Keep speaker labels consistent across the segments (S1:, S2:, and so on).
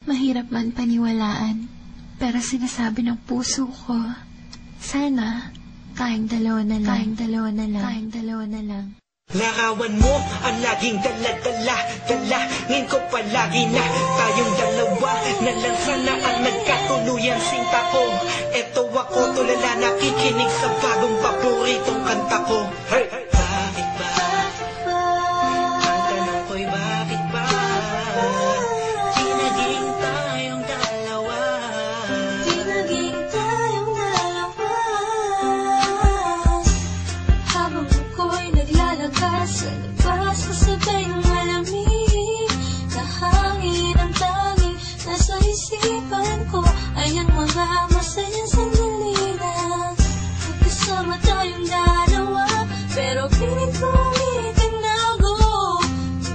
S1: Mahirap man paniwalaan, pero sinasabi ng puso ko, sana tayong dalawa na lang, tayong dalawa na lang.
S2: Larawan mo ang laging dala-dala, dalangin ko palagi na tayong dalawa na lang sana ang nagkatuluyan sinta ko. Eto ako tulala nakikinig sa bagong paboritong kanta ko. Hey! Bakit ba? Ang tanong ko'y bakit ba? Di naging tayong dalawa.
S3: Di naging tayong dalawa. Habang ako'y naglalakas sa labas, kasabay ng malamig na hangin ang tanging nasa isipan ko ay ang mga masayang sandali lang. Magkasama tayong dalawa, pero pilit ko itinago.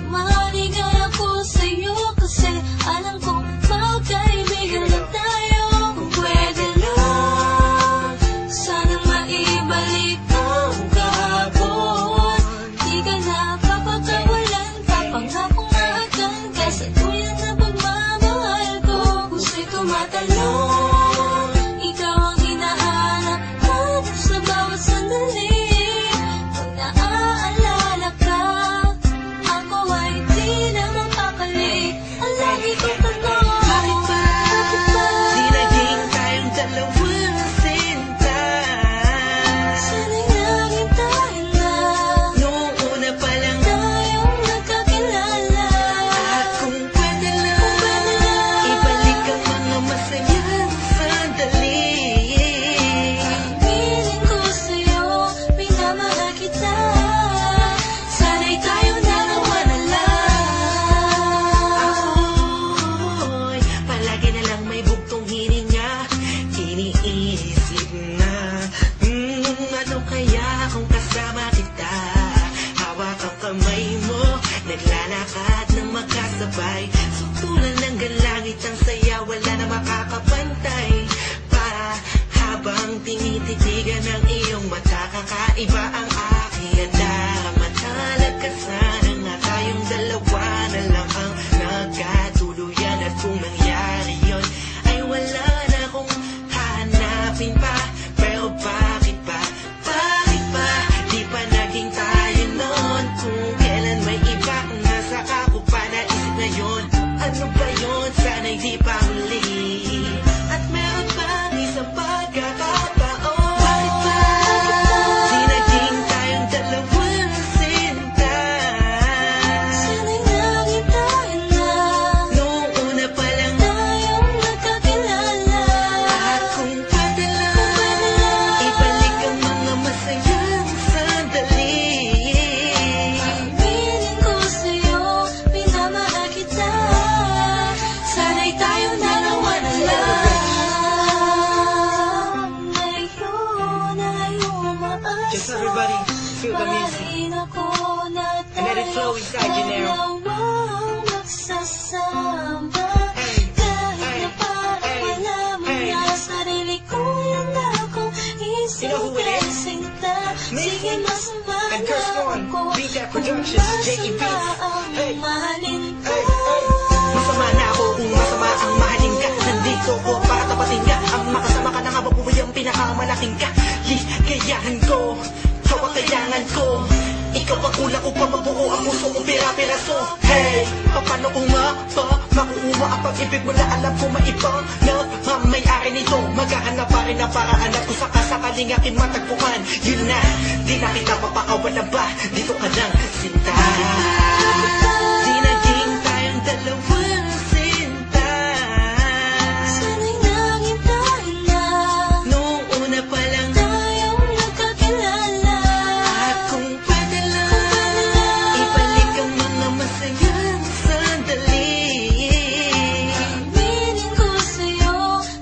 S3: Maligay ako sa'yo kasi alam kong magkaibigan lang tayo. Kung pwede lang, sanang maibalik ang kahapon. Di ka na papagkawalan, papanghapong maagan ka sa tuyan na pagmamahal ko. Puso'y tumatalon, ikaw ang hinahanap hanap sa bawat sandali. Pag naaalala ka, ako ay di na mapapalik. Ang lagi kong tanong,
S2: Bakit ba? Di naging tayong dalawa sinta.
S3: sana'y naging tayo na
S2: Noong una pa lang
S3: tayong nagkakilala.
S2: at kung pwede lang, ibalik ang mga masayang sandali.
S3: Piling ko sa'yo, minamahal kita. Sana'y tayo dalawa na lang.
S2: Ako'y palagi na lang may bugtong hininga, iniisip na ano kaya kung kasama kita. Hawak ang kamay mo, naglalakad ng magkasabay. Sutulan ng galangit ang saya, wala na makakapantay pa. Habang tinititigan ng iyong mata, kakaiba ang aking ganda. Matalagkasan nga tayong dalawa na lang ang nagkatuluyan. At kung nangyari yun, ay wala na akong hahanapin pa. Pero bakit ba? Bakit ba? Di pa naging tayo noon. Kung kailan may iba, nasa ako pa naisip ngayon. Ano ba yun? Sana'y di pa huli. At meron pang isang pagkakataon. Bakit ba? Di naging tayong dalawang sinta.
S3: Sana'y naging tayo na
S2: Noong una pa lang
S3: tayong nagkakilala.
S2: at kung pwede lang, ibalik ang mga masayang sandali.
S3: Piling ko sa'yo, minamahal kita. Sana'y tayong dalawa na lang. Ngayon ay umaasa.
S2: Just everybody feel the music.
S3: Mahalin ako na
S2: And let it flow inside you now.
S3: dalawang magsasama.
S2: Hey,
S3: Kahit
S2: hey,
S3: na parang
S2: hey,
S3: wala mo
S2: hey.
S3: na sarili ko lang na akong
S2: You know who it is?
S3: sinta. Sige, masama
S2: And Curse
S3: na
S2: One,
S3: ako.
S2: Beat That Productions,
S3: Kung
S2: J.E.B.
S3: masama ang
S2: Hey.
S3: mahalin ko.
S2: Hey, hey. Masama na ako kung masama ang mahalin ka. Nandito ko para tapatin ka. Ang makasama ka na nga mabuhay ang pinakamalaking ka. Ligayahan ko, hawak kailangan ko. Ikaw ang kulang upang mabuo ang puso kong pira-piraso. Hey, paano kung makuha ang pag-ibig mo na alam ko maibang na may-ari nito. Maghahanap pa rin ang paraan at kung sakasakaling aking matagpuan. Yun na, di na kita mapakawalan ba? Dito ka lang, sinta. Di naging tayong dalawang sinta.
S3: Sana'y naging tayo na
S2: Noong una pa lang
S3: tayong nagkakilala.
S2: at kung pwede lang, ibalik ang mga masayang sandali.
S3: Piling ko sa'yo,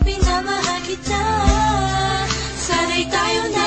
S3: minamahal kita. Sana'y tayo na